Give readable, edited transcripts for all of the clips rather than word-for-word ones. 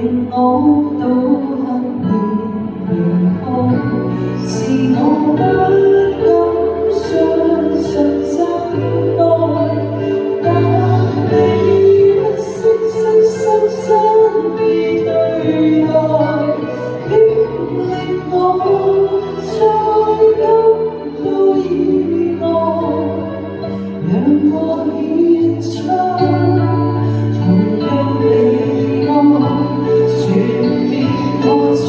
令我都刻意離開，是我不敢相信真愛，但你不惜真心真意對待，竟令我再感到意外，讓我獻出同樣離愛，全面破彩。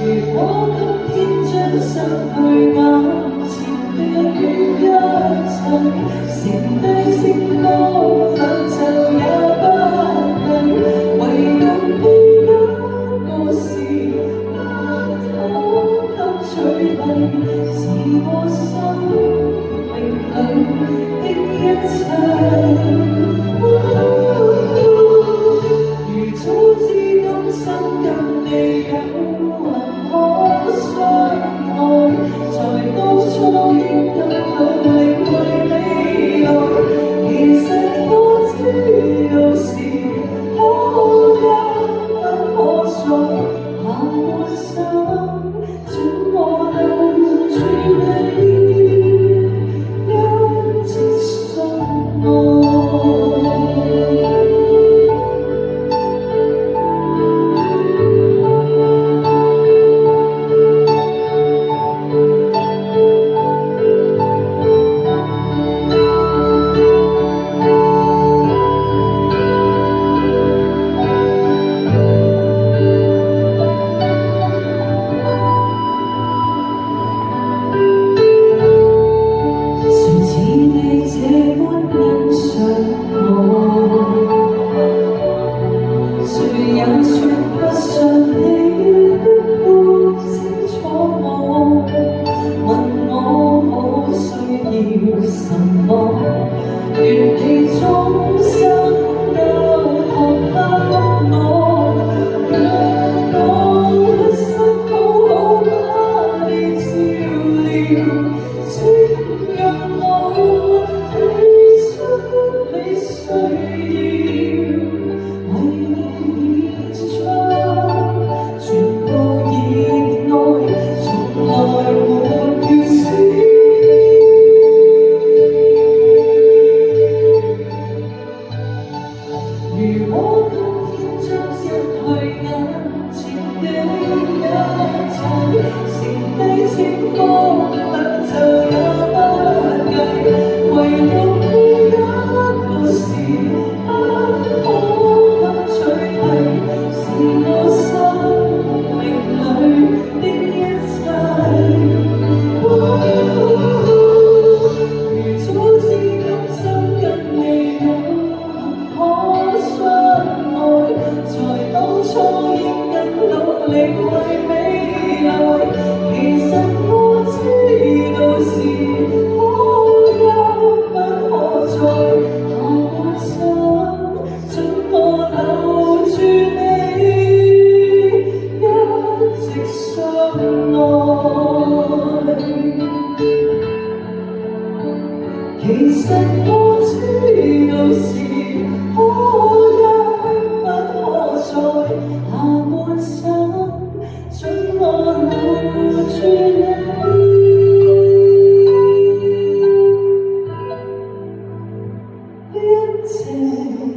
如果今天將失去眼前的一切，剩低星光兩袖也不計，唯獨呢一個是不可給取替，是我生命裏的一切。如早知今生跟你有幸可相愛，在當初應更努力為未來。其實我知道是可一不可再，下半生怎麼留住你，一直信愛。誰也說不上你的不清楚我，問我可需要什麼，願你終生交託給我，讓我一生好好把你照料，請讓我體恤你需要。如果今天將失去眼前的一切，剩低星光兩袖也不計，唯獨呢一個是不可給取替，是我生命裏的一切。如早知今生跟你有幸可相愛，在當初應更努力為未來。其實我知道是可一不可再，下半生怎麼留住你，一直相愛。其實我知道是可一不可再，下半生怎麼留住你，一直。